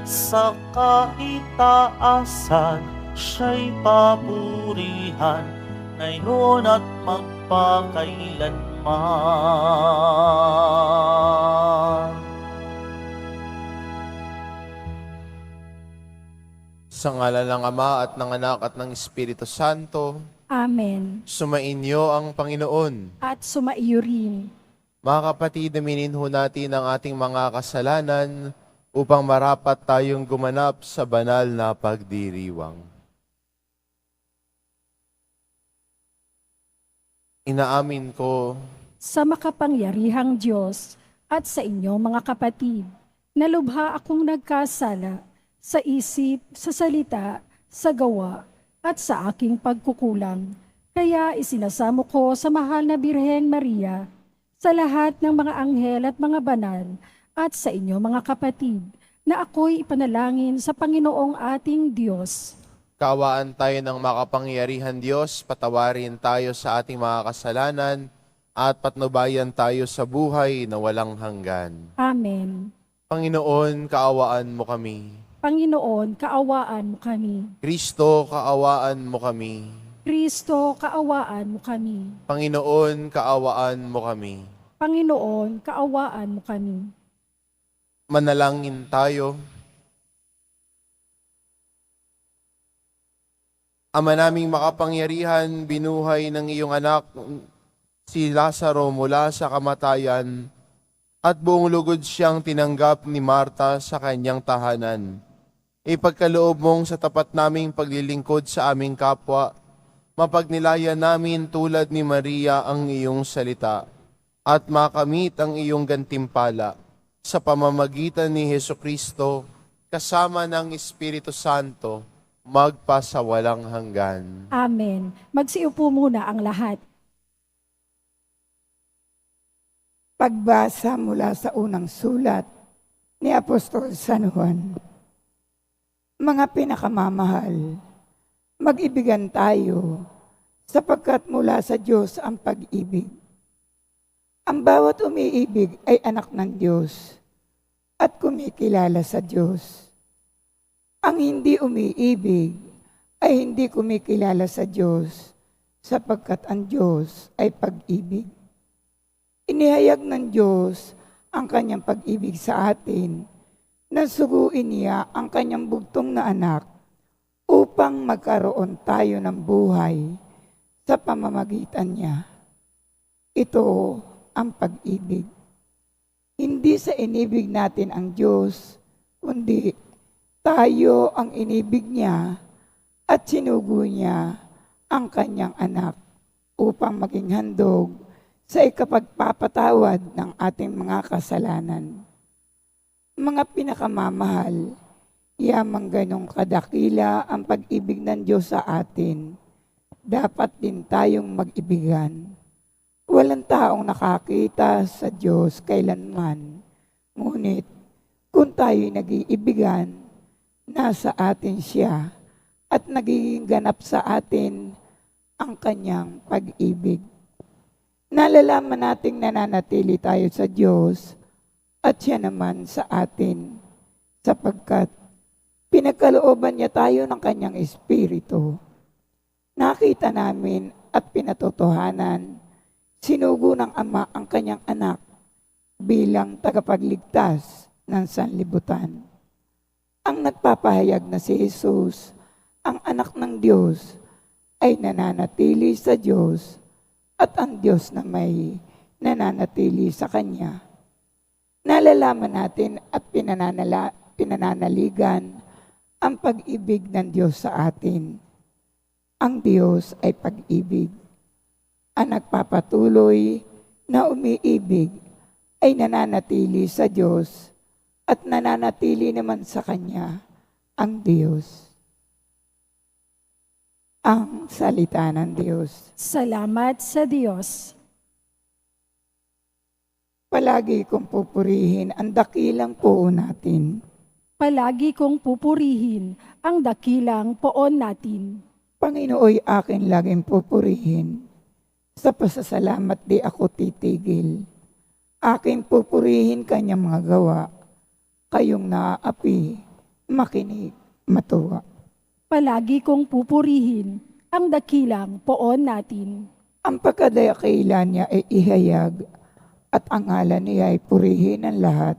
Sa kaitaasan siya'y papurihan, ngayon at magpakailanman. Sa ngalan ng Ama at ng Anak at ng Espiritu Santo, Amen. sumainyo ang Panginoon. At sumaiyo rin. Mga kapatid, aminin ho natin ang ating mga kasalanan upang marapat tayong gumanap sa banal na pagdiriwang. Inaamin ko Sa makapangyarihang Diyos at sa inyo mga kapatid, nalubha akong nagkasala sa isip, sa salita, sa gawa, at sa aking pagkukulang. Kaya isinasamo ko sa mahal na Birheng Maria, sa lahat ng mga anghel at mga banal, at sa inyo mga kapatid, na ako'y ipanalangin sa Panginoong ating Diyos. kaawaan tayo ng makapangyarihan Diyos, patawarin tayo sa ating mga kasalanan, at patnubayan tayo sa buhay na walang hanggan. Amen. Panginoon, kaawaan mo kami. Panginoon, kaawaan mo kami. Kristo, kaawaan mo kami. Kristo, kaawaan mo kami. Panginoon, kaawaan mo kami. Panginoon, kaawaan mo kami. Manalangin tayo. Ama naming makapangyarihan, binuhay ng iyong anak, si Lazaro mula sa kamatayan, at buong lugod siyang tinanggap ni Marta sa kanyang tahanan. Ipagkaloob mong sa tapat naming paglilingkod sa aming kapwa, mapagnilayan namin tulad ni Maria ang iyong salita, at makamit ang iyong gantimpala sa pamamagitan ni Hesukristo, kasama ng Espiritu Santo, magpasawalang hanggan. Amen. Magsiupo muna ang lahat. Pagbasa mula sa unang sulat ni Apostol San Juan. Mga pinakamamahal, mag-ibigan tayo sapagkat mula sa Diyos ang pag-ibig. Ang bawat umiibig ay anak ng Diyos at kumikilala sa Diyos. Ang hindi umiibig ay hindi kumikilala sa Diyos sapagkat ang Diyos ay pag-ibig. Inihayag ng Diyos ang kanyang pag-ibig sa atin na suguin niya ang kanyang bugtong na anak upang magkaroon tayo ng buhay sa pamamagitan niya. Ito ang pag-ibig. Hindi sa inibig natin ang Diyos, kundi tayo ang inibig niya at sinugo niya ang kanyang anak upang maging handog sa ikapagpapatawad ng ating mga kasalanan. Mga pinakamamahal, yamang ganong kadakila ang pag-ibig ng Diyos sa atin, dapat din tayong mag-ibigan. Walang taong nakakita sa Diyos kailanman, ngunit kung tayo'y nag-iibigan, nasa atin siya at nagiging ganap sa atin ang kanyang pag-ibig. Nalalaman nating nananatili tayo sa Diyos at siya naman sa atin, sapagkat pinagkalooban niya tayo ng kanyang Espiritu. Nakita namin at pinatotohanan, sinugo ng Ama ang kanyang anak bilang tagapagligtas ng sanlibutan. Ang nagpapahayag na si Jesus, ang anak ng Diyos, ay nananatili sa Diyos at ang Diyos na may nananatili sa Kanya. Nalalaman natin at pinananaligan ang pag-ibig ng Diyos sa atin. Ang Diyos ay pag-ibig. Ang nagpapatuloy na umiibig ay nananatili sa Diyos at nananatili naman sa Kanya ang Diyos. Ang salita ng Diyos. Salamat sa Diyos. Palagi kong pupurihin ang dakilang poon natin. Palagi kong pupurihin ang dakilang poon natin. Panginooy akin laging pupurihin. Sa pasasalamat di ako titigil. Aking pupurihin kanyang mga gawa kayong naaapi, makinig, matuwa. Palagi kong pupurihin ang dakilang poon natin. Ang pagkadakila niya ay ihayag at ang ngalan niya ay purihin ng lahat.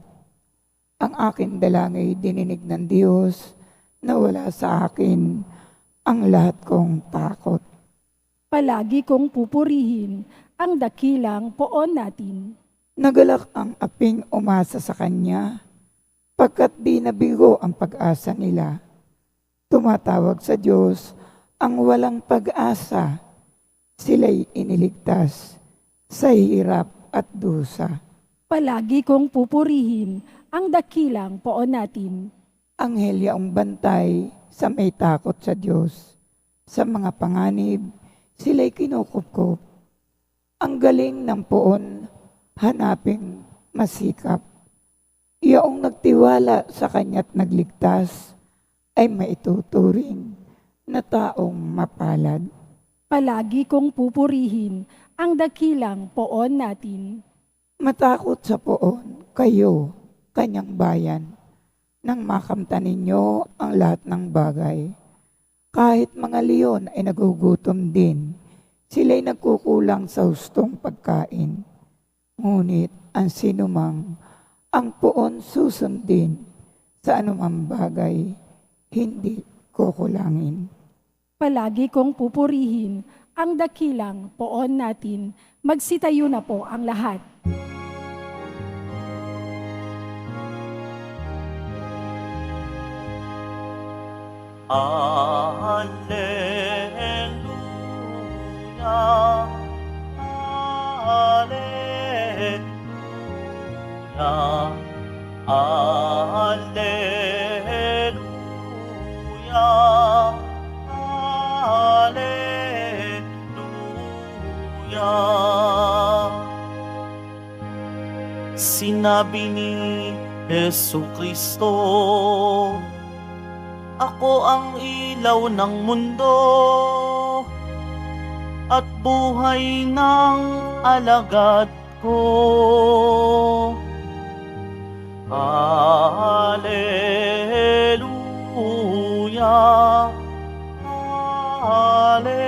Ang aking dalangay dininig ng Diyos na wala sa akin ang lahat kong takot. Palagi kong pupurihin ang dakilang poon natin. Nagalak ang aping umasa sa kanya, pagkat di nabigo ang pag-asa nila. Tumatawag sa Diyos ang walang pag-asa. Sila'y iniligtas sa hirap at dusa. Palagi kong pupurihin ang dakilang poon natin. Anghel ang bantay sa may takot sa Diyos. Sa mga panganib, sila'y kinukupkup. Ang galing ng poon, hanaping masikap. Iyong nagtiwala sa kanya't nagligtas, ay maituturing na taong mapalad. Palagi kong pupurihin ang dakilang poon natin. Matakot sa poon, kayo, kanyang bayan, nang makamtan ninyo ang lahat ng bagay. Kahit mga leon ay nagugutom din, sila'y nagkukulang sa hustong pagkain. Ngunit ang sinumang ang poon susundin sa anumang bagay, hindi kukulangin. Palagi kong pupurihin ang dakilang poon natin. Magsitayo na po ang lahat. Alleluia, Alleluia, Alleluia, Alleluia. Sinabi ni Jesucristo, ako ang ilaw ng mundo at buhay ng alagad ko. Alleluia, Alleluia,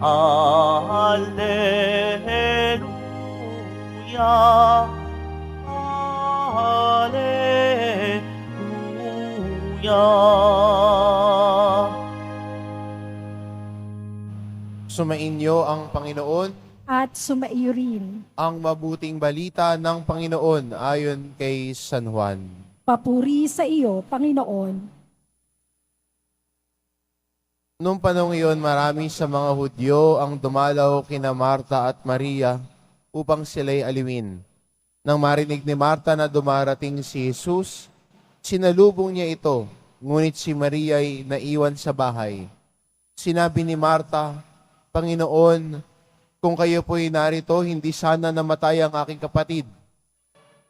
Alleluia, Alleluia. Sumainyo ang Panginoon, At sumaiyo rin. ang mabuting balita ng Panginoon ayon kay San Juan. Papuri sa iyo, Panginoon. Noong panahon iyon, marami sa mga Hudyo ang dumalaw kina Marta at Maria upang sila'y aliwin. Nang marinig ni Marta na dumarating si Jesus, sinalubong niya ito, ngunit si Maria ay naiwan sa bahay. Sinabi ni Marta, Panginoon, kung kayo po'y narito, hindi sana namatay ang aking kapatid.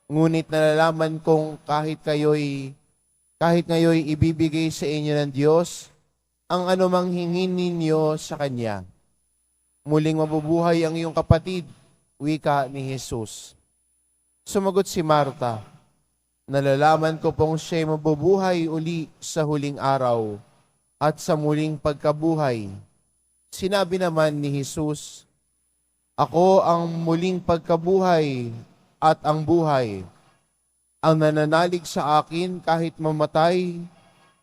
Ngunit nalalaman kong kahit ngayo'y ibibigay sa inyo ng Diyos ang anumang hingin ninyo sa Kanya. Muling mabubuhay ang iyong kapatid, wika ni Jesus. Sumagot si Marta, nalalaman ko pong siya'y mabubuhay uli sa huling araw at sa muling pagkabuhay. Sinabi naman ni Jesus, ako ang muling pagkabuhay at ang buhay. Ang nananalig sa akin kahit mamatay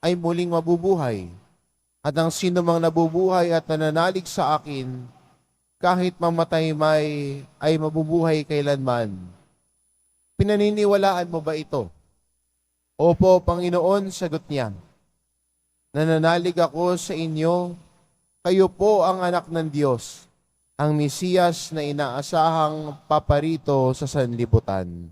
ay muling mabubuhay. At ang sino mang nabubuhay at nananalig sa akin kahit mamatay ay mabubuhay kailanman. Pinaniniwalaan mo ba ito? Opo, Panginoon, sagot niya. Nananalig ako sa inyo, kayo po ang anak ng Diyos, ang Mesiyas na inaasahang paparito sa sanlibutan.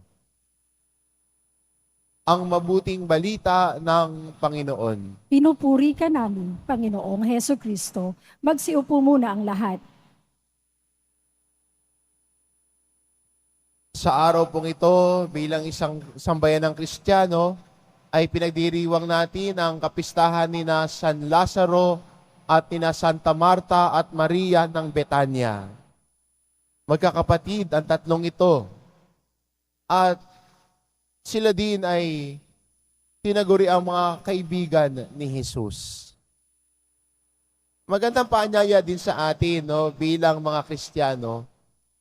Ang mabuting balita ng Panginoon. Pinupuri ka namin, Panginoong Heso Kristo. Magsiupo muna ang lahat. Sa araw pong ito, bilang isang sambayan ng Kristiyano, ay pinagdiriwang natin ang kapistahan ni na San Lazaro at ni na Santa Marta at Maria ng Betania. Magkakapatid ang tatlong ito. At sila din ay tinaguri ang mga kaibigan ni Jesus. Magandang paanyaya din sa atin, no, bilang mga Kristiyano.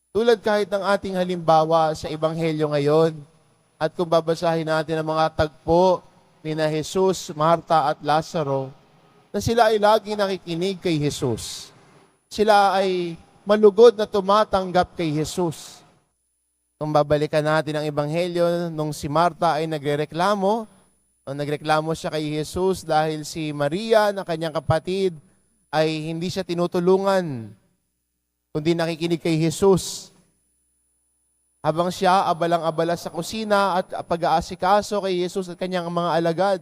Tulad kahit ng ating halimbawa sa Ebanghelyo ngayon, at kung babasahin natin ang mga tagpo ni na Jesus, Marta at Lazaro, na sila ay laging nakikinig kay Jesus. Sila ay malugod na tumatanggap kay Jesus. Kung babalikan natin ang Ebanghelyo, nung si Marta ay nagreklamo siya kay Jesus dahil si Maria na kanyang kapatid ay hindi siya tinutulungan, kundi nakikinig kay Jesus. Habang siya abalang-abala sa kusina at pag-aasikaso kay Jesus at kanyang mga alagad.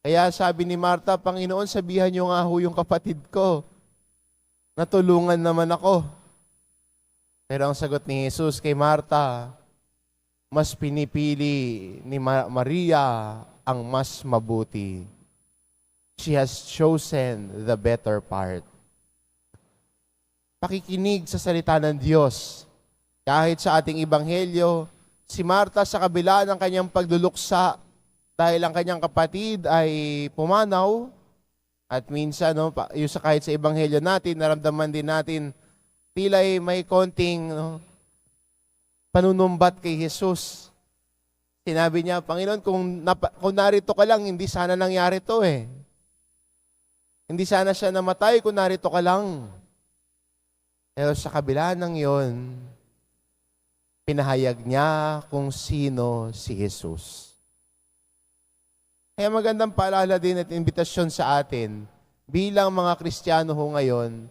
Kaya sabi ni Marta, Panginoon, sabihan niyo nga ho yung kapatid ko, natulungan naman ako. Pero ang sagot ni Jesus kay Marta, mas pinipili ni Maria ang mas mabuti. She has chosen the better part. Pakikinig sa salita ng Diyos. Kahit sa ating Ebanghelyo, si Marta sa kabila ng kanyang pagduluksa dahil ang kanyang kapatid ay pumanaw, at minsan, no, yung kahit sa Ebanghelyo natin, naramdaman din natin, tila may konting panunumbat kay Jesus. Sinabi niya, Panginoon, kung narito ka lang, hindi sana nangyari to eh. Hindi sana siya namatay kung narito ka lang. Pero sa kabila ng yon, pinahayag niya kung sino si Jesus. Kaya magandang paalala din at imbitasyon sa atin bilang mga Kristiyano ho ngayon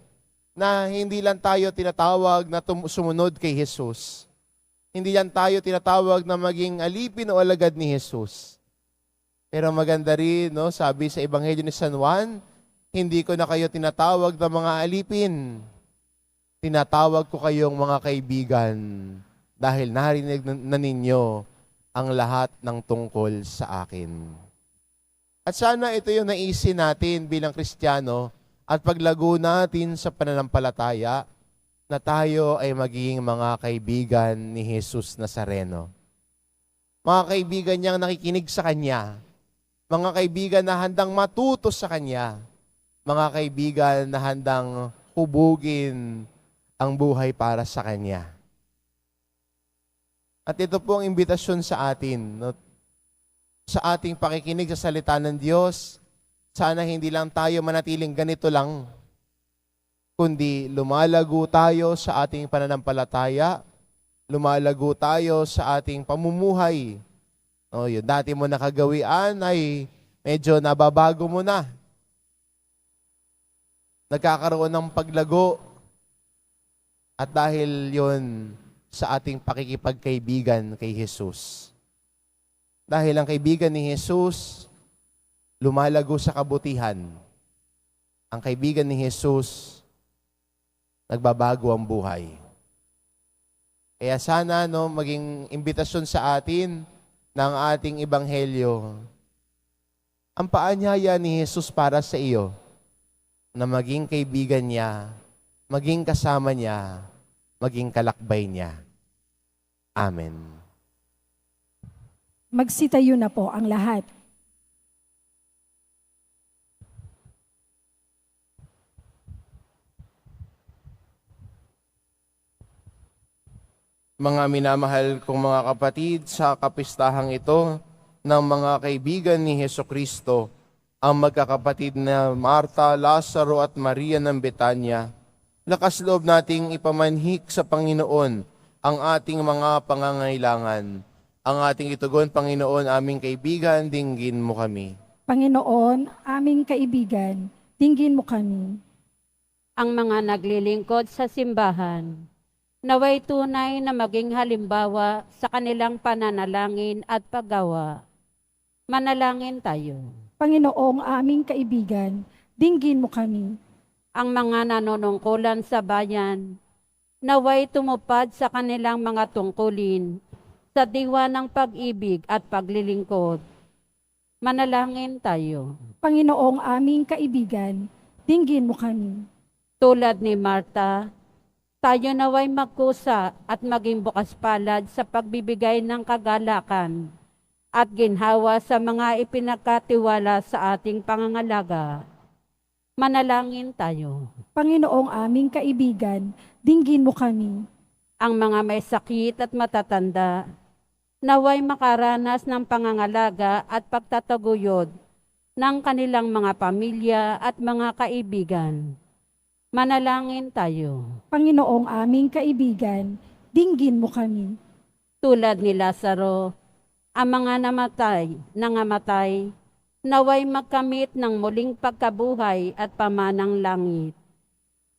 na hindi lang tayo tinatawag na sumunod kay Jesus. Hindi lang tayo tinatawag na maging alipin o alagad ni Jesus. Pero maganda rin, no, sabi sa Ebanghelyo ni San Juan, hindi ko na kayo tinatawag na mga alipin. Tinatawag ko kayong mga kaibigan dahil narinig na ninyo ang lahat ng tungkol sa akin. At sana ito yung naisin natin bilang Kristiyano at paglago natin sa pananampalataya na tayo ay magiging mga kaibigan ni Jesus Nazareno. Mga kaibigan niyang nakikinig sa Kanya. Mga kaibigan na handang matuto sa Kanya. Mga kaibigan na handang hubugin ang buhay para sa Kanya. At ito po ang imbitasyon sa atin, no? Sa ating pakikinig sa salita ng Diyos, sana hindi lang tayo manatiling ganito lang, kundi lumalago tayo sa ating pananampalataya, lumalago tayo sa ating pamumuhay. O, yung dati mo nakagawian ay medyo nababago mo na. Nagkakaroon ng paglago. At dahil yon sa ating pakikipagkaibigan kay Jesus. Dahil ang kaibigan ni Jesus, lumalago sa kabutihan. Ang kaibigan ni Jesus, nagbabago ang buhay. Kaya sana, no, maging imbitasyon sa atin ng ating Ebanghelyo, ang paanyaya ni Jesus para sa iyo, na maging kaibigan niya, maging kasama niya, maging kalakbay niya. Amen. Magsitayo na po ang lahat. Mga minamahal kong mga kapatid, sa kapistahang ito ng mga kaibigan ni Hesukristo, ang magkakapatid na Marta, Lazaro at Maria ng Betanya, lakas loob nating ipamanhik sa Panginoon ang ating mga pangangailangan. Ang ating itugon, Panginoon, aming kaibigan, dinggin mo kami. Panginoon, aming kaibigan, dinggin mo kami. Ang mga naglilingkod sa simbahan, naway tunay na maging halimbawa sa kanilang pananalangin at paggawa. Manalangin tayo. Panginoong aming kaibigan, dinggin mo kami. Ang mga nanunungkulan sa bayan, naway tumupad sa kanilang mga tungkulin sa diwa ng pag-ibig at paglilingkod. Manalangin tayo. Panginoong aming kaibigan, dinggin mo kami. Tulad ni Marta, Tayo naway magkusa at maging bukas palad sa pagbibigay ng kagalakan at ginhawa sa mga ipinagkatiwala sa ating pangangalaga. Manalangin tayo. Panginoong aming kaibigan, dinggin mo kami. Ang mga may sakit at matatanda, naway makaranas ng pangangalaga at pagtataguyod ng kanilang mga pamilya at mga kaibigan. Manalangin tayo. Panginoong aming kaibigan, dinggin mo kami. Tulad ni Lazaro, ang mga nangamatay, naway magkamit ng muling pagkabuhay at pamanang langit.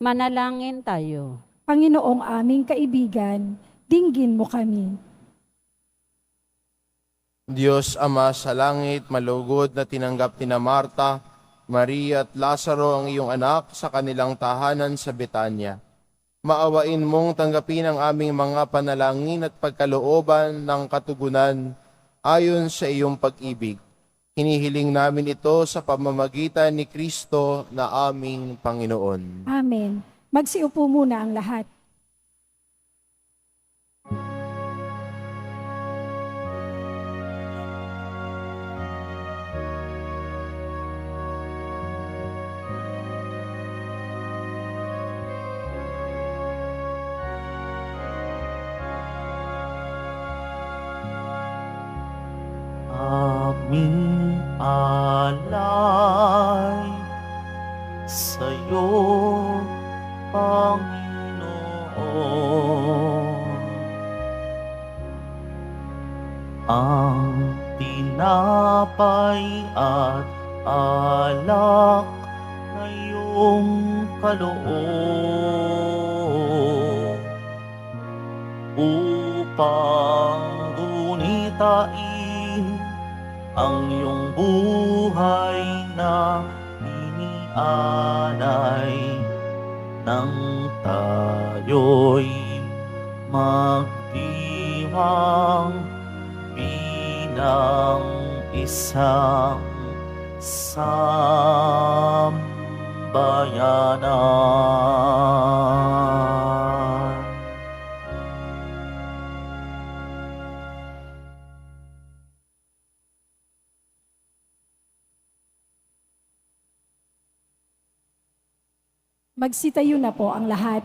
Manalangin tayo. Panginoong aming kaibigan, dinggin mo kami. Diyos Ama sa langit, malugod na tinanggap ni Marta, Maria at Lazaro ang iyong anak sa kanilang tahanan sa Betanya. Maawain mong tanggapin ang aming mga panalangin at pagkalooban ng katugunan ayon sa iyong pag-ibig. Hinihiling namin ito sa pamamagitan ni Kristo na aming Panginoon. Amen. Magsiupo muna ang lahat. Aming alay sa'yo, Panginoon. Ang tinapay at alak na iyong kaloob upang gunitain ang iyong buhay na inialay nang tayo'y magdiwang bilang isang sambayanan. Magsitayo na po ang lahat.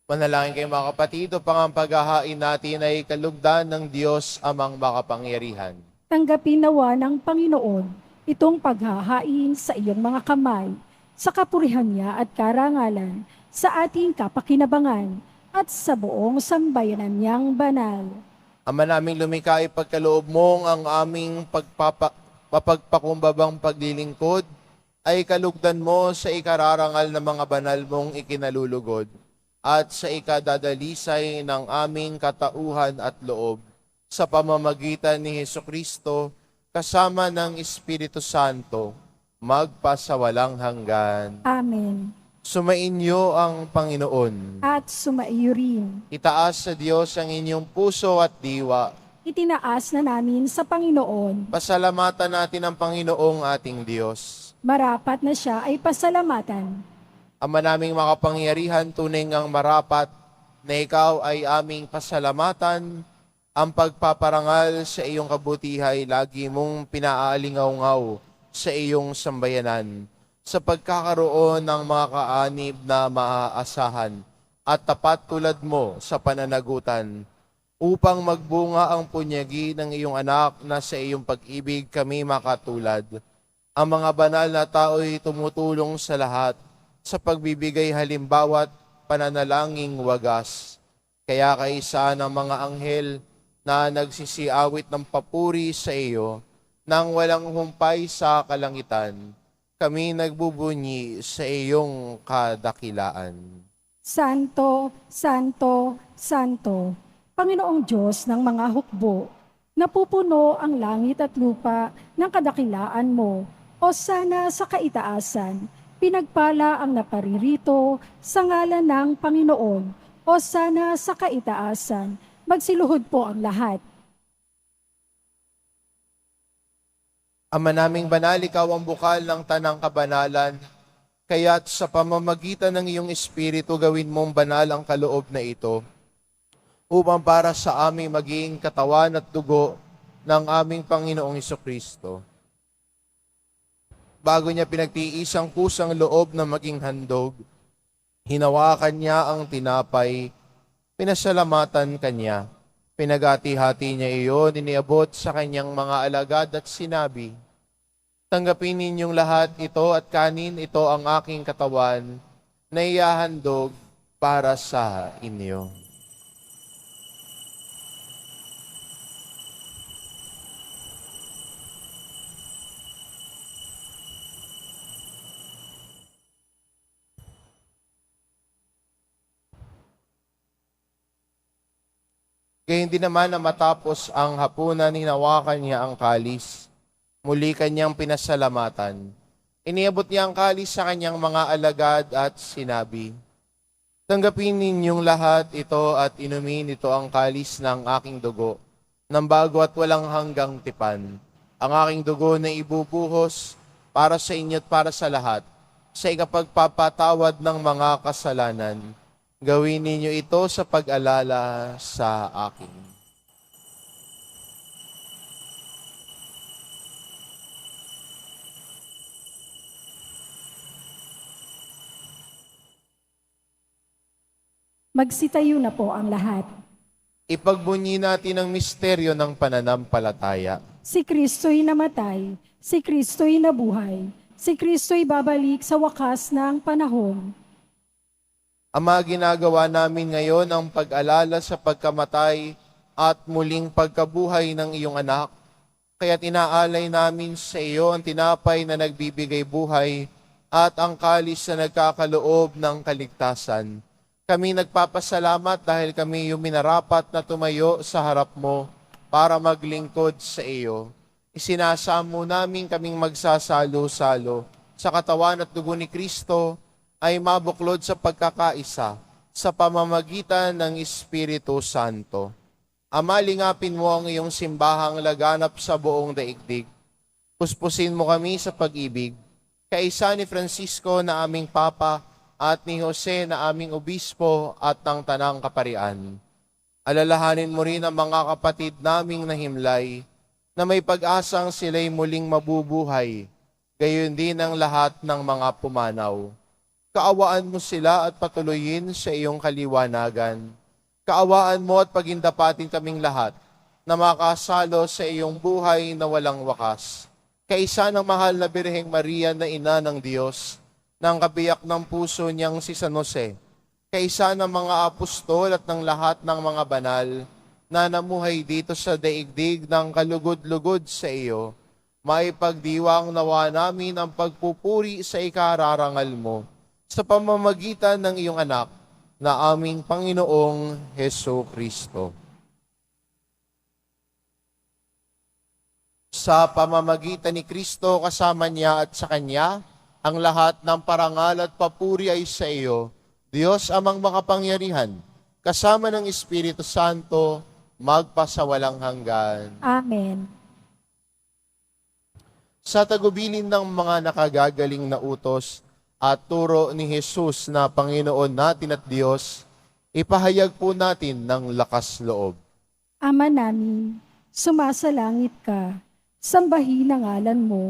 Manalangin kayo mga kapatid, upang ang paghahain natin ay kalugdan ng Diyos amang makapangyarihan. Tanggapin nawa ng Panginoon itong paghahain sa iyong mga kamay, sa kapurihan niya at karangalan, sa ating kapakinabangan, at sa buong sambayanan niyang banal. Ama naming lumikha, ipagkaloob mong ang aming mapagpakumbabang paglilingkod ay kalugdan mo sa ikararangal ng mga banal mong ikinalulugod at sa ikadadalisay ng aming katauhan at loob sa pamamagitan ni Hesukristo kasama ng Espiritu Santo magpasawalang hanggan. Amen. Sumainyo ang Panginoon. At sumaiyo rin. Itaas sa Diyos ang inyong puso at diwa. Itinaas na namin sa Panginoon. Pasalamatan natin ang Panginoong ating Diyos. Marapat na siya ay pasalamatan. Ama naming makapangyarihan, tunay ngang marapat na ikaw ay aming pasalamatan. Ang pagpaparangal sa iyong kabutihay, lagi mong pinaalingaw-ngaw sa iyong sambayanan, sa pagkakaroon ng mga kaanib na maaasahan at tapat tulad mo sa pananagutan, upang magbunga ang punyagi ng iyong anak na sa iyong pag-ibig kami makatulad. Ang mga banal na tao'y tumutulong sa lahat sa pagbibigay halimbawa't pananalangin wagas. Kaya kaisa ng mga anghel na nagsisiawit ng papuri sa iyo, nang walang humpay sa kalangitan, kami nagbubunyi sa iyong kadakilaan. Santo, Santo, Santo, Panginoong Diyos ng mga hukbo, napupuno ang langit at lupa ng kadakilaan mo, o sana sa kaitaasan, pinagpala ang naparirito sa ngalan ng Panginoon, o sana sa kaitaasan, magsiluhod po ang lahat. Ama naming banal, ikaw ang bukal ng tanang kabanalan. Kaya't sa pamamagitan ng iyong Espiritu, gawin mong banal ang kaloob na ito, upang para sa aming maging katawan at dugo ng aming Panginoong Hesukristo. Bago niya pinagtiis ang kusang loob na maging handog, hinawakan niya ang tinapay, pinasalamatan kanya, pinagati-hati niya iyon, iniabot sa kanyang mga alagad at sinabi, "Tanggapin ninyong lahat ito at kanin, ito ang aking katawan na ihahandog para sa inyo." Gayun din naman na matapos ang hapunan, hinawakan niya ang kalis. Muli kanyang pinasalamatan. Iniabot niya ang kalis sa kanyang mga alagad at sinabi, "Tanggapin ninyong lahat ito at inumin ito ang kalis ng aking dugo, ng bago at walang hanggang tipan. Ang aking dugo na ibubuhos para sa inyo at para sa lahat, sa ikapagpapatawad ng mga kasalanan. Gawin ninyo ito sa pag-alala sa akin." Magsitayo na po ang lahat. Ipagbunyi natin ang misteryo ng pananampalataya. Si Kristo'y namatay, si Kristo'y nabuhay, si Kristo'y babalik sa wakas ng panahon. Ama, ginagawa namin ngayon ang pag-alala sa pagkamatay at muling pagkabuhay ng iyong anak. Kaya't inaalay namin sa iyo ang tinapay na nagbibigay buhay at ang kalis na nagkakaloob ng kaligtasan. Kami nagpapasalamat dahil kami yung minarapat na tumayo sa harap mo para maglingkod sa iyo. Isinasamo namin kaming magsasalo-salo sa katawan at dugo ni Kristo ay mabuklod sa pagkakaisa sa pamamagitan ng Espiritu Santo. Ama, lingapin mo ang iyong simbahang laganap sa buong daigdig. Puspusin mo kami sa pag-ibig, kaisa ni Francisco na aming Papa at ni Jose na aming Obispo at ng Tanang Kaparian. Alalahanin mo rin ang mga kapatid naming nahimlay na may pag-asang sila'y muling mabubuhay, gayon din ang lahat ng mga pumanaw. Kaawaan mo sila at patuloyin sa iyong kaliwanagan. Kaawaan mo at pagindapatin kaming lahat na makasalo sa iyong buhay na walang wakas. Kaisa ng mahal na Birheng Maria na Ina ng Diyos, ng kabiyak ng puso niyang si San Jose, kaisa ng mga apostol at ng lahat ng mga banal na namuhay dito sa daigdig ng kalugod-lugod sa iyo, maipagdiwang nawa namin ang pagpupuri sa ikararangal mo sa pamamagitan ng iyong anak na aming Panginoong Hesukristo. Sa pamamagitan ni Kristo, kasama niya at sa Kanya, ang lahat ng parangal at papuri ay sa iyo, Diyos amang makapangyarihan, kasama ng Espiritu Santo, magpasawalang hanggan. Amen. Sa tagubilin ng mga nakagagaling na utos at turo ni Jesus na Panginoon natin at Diyos, ipahayag po natin ng lakas loob. Ama namin, sumasalangit ka, sambahin ang ngalan mo,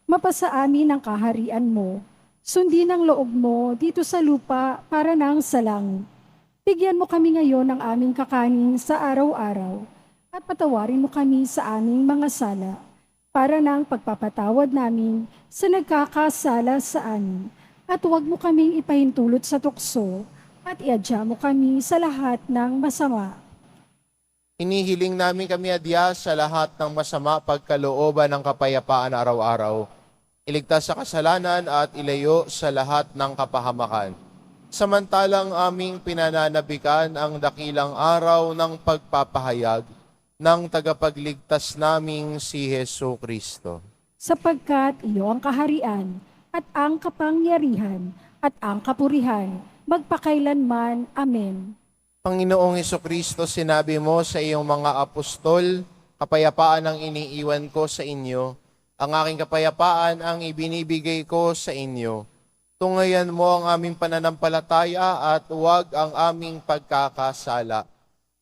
mapasa amin ang kaharian mo, sundin ang loob mo dito sa lupa para nang sa langit. Bigyan mo kami ngayon ng aming kakanin sa araw-araw at patawarin mo kami sa aming mga sala para nang pagpapatawad namin sa nagkakasala sa amin. At huwag mo kaming ipahintulot sa tukso at iadya mo kami sa lahat ng masama. Inihiling namin kami adya sa lahat ng masama pagkalooban ng kapayapaan araw-araw. Iligtas sa kasalanan at ilayo sa lahat ng kapahamakan. Samantalang aming pinananabikan ang dakilang araw ng pagpapahayag ng tagapagligtas naming si Hesukristo. Sapagkat iyo ang kaharian at ang kapangyarihan at ang kapurihan, magpakailanman. Amen. Panginoong Hesukristo, sinabi mo sa iyong mga apostol, kapayapaan ang iniiwan ko sa inyo, ang aking kapayapaan ang ibinibigay ko sa inyo. Tungayan mo ang aming pananampalataya at huwag ang aming pagkakasala.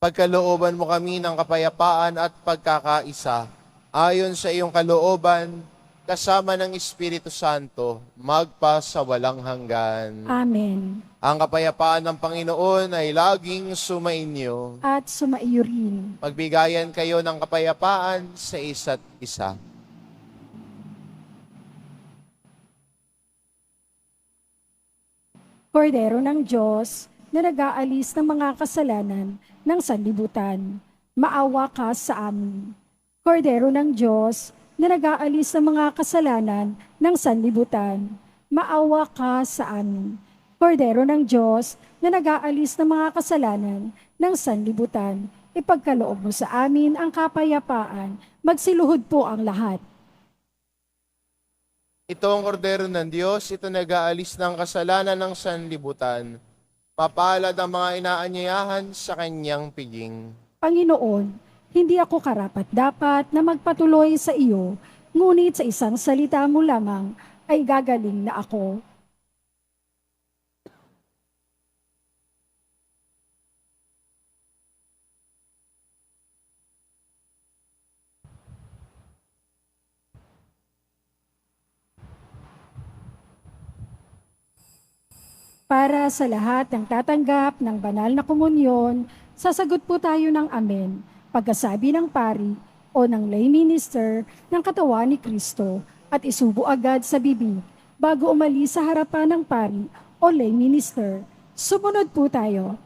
Pagkalooban mo kami ng kapayapaan at pagkakaisa, ayon sa iyong kalooban, kasama ng Espiritu Santo, magpa sa walang hanggan. Amen. Ang kapayapaan ng Panginoon ay laging sumainyo. At sumaiyo rin. Magbigayan kayo ng kapayapaan sa isa't isa. Kordero ng Diyos na nag-aalis ng mga kasalanan ng sanlibutan, maawa ka sa amin. Kordero ng Diyos na nag-aalis ng mga kasalanan ng sanlibutan, maawa ka sa amin. Kordero ng Diyos na nag-aalis ng mga kasalanan ng sanlibutan, ipagkaloob mo sa amin ang kapayapaan, magsiluhod po ang lahat. Ito ang kordero ng Diyos, ito nag-aalis ng kasalanan ng sanlibutan. Mapalad ang mga inaanyayahan sa kanyang piging. Panginoon, hindi ako karapat-dapat na magpatuloy sa iyo, ngunit sa isang salita mo lamang ay gagaling na ako. Para sa lahat ng tatanggap ng banal na komunyon, sasagot po tayo ng amen, pagkasabi ng pari o ng lay minister ng katawan ni Kristo at isubo agad sa bibig bago umalis sa harapan ng pari o lay minister. Sumunod po tayo.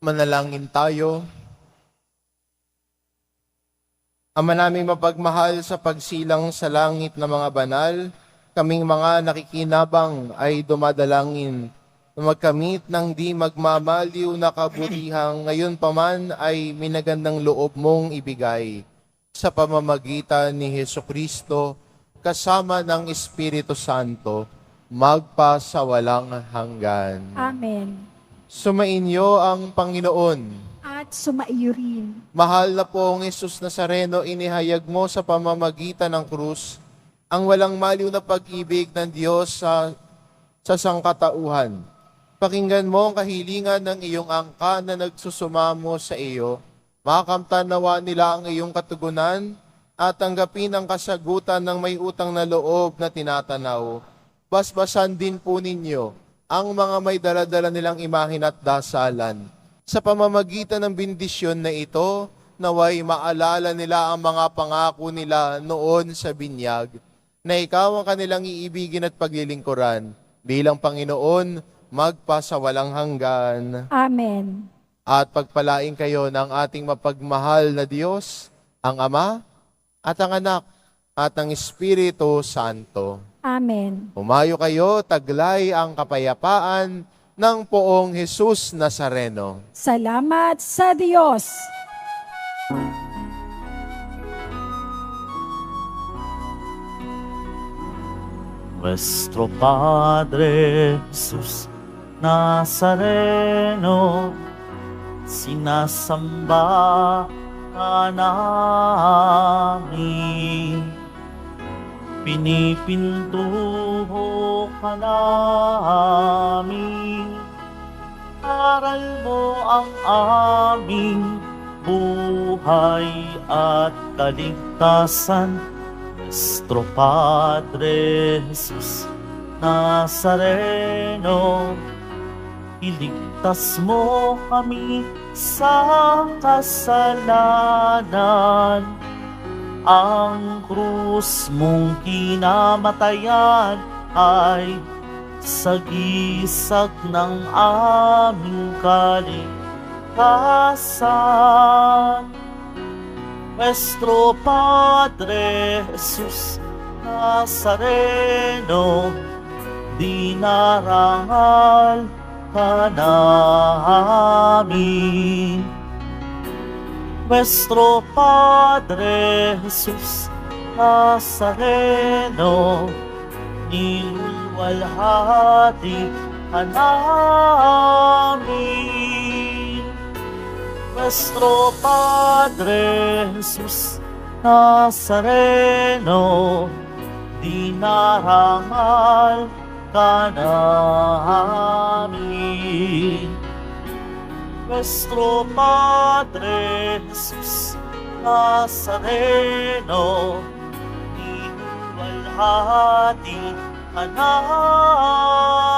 Manalangin tayo. Ama naming mapagmahal, sa pagsilang sa langit na mga banal, kaming mga nakikinabang ay dumadalangin na magkamit ng di magmamaliw na kabutihang ngayon paman ay minagandang loob mong ibigay sa pamamagitan ni Hesukristo kasama ng Espiritu Santo, magpa sa walang hanggan. Amen. Sumainyo ang Panginoon. At sumaiyo rin. Mahal na pong Jesus Nazareno, inihayag mo sa pamamagitan ng krus ang walang maliw na pag-ibig ng Diyos sa sangkatauhan. Pakinggan mo ang kahilingan ng iyong angka na nagsusumamo sa iyo. Makamtan nawa nila ang iyong katugunan at tanggapin ang kasagutan ng may utang na loob na tinatanaw. Basbasan din po ninyo ang mga may daladala nilang imahin at dasalan. Sa pamamagitan ng bendisyon na ito, naway maalala nila ang mga pangako nila noon sa binyag, na ikaw ang kanilang iibigin at paglilingkuran bilang Panginoon, magpa sa walang hanggan. Amen. At pagpalain kayo ng ating mapagmahal na Diyos, ang Ama at ang Anak at ang Espiritu Santo. Amen. Humayo kayo, taglay ang kapayapaan ng poong Jesus Nazareno. Salamat sa Diyos. Nuestro Padre Jesus Nazareno, sinasamba ka namin. Pinipintuho ka namin, aral mo ang aming buhay at kaligtasan. Nuestro Padre Jesus Nazareno, iligtas mo kami sa kasalanan. Ang krus mong kinamatayan ay sagisag ng aming kaligtasan. Nuestro Padre Jesus Nazareno, dinarangal ka namin. Nuestro Padre Jesus Nazareno, niluwalhati ka namin. Nuestro Padre Jesus Nazareno, dinarangal ka namin. Nuestro Padre Jesus Nazareno, niluwalhati ka namin.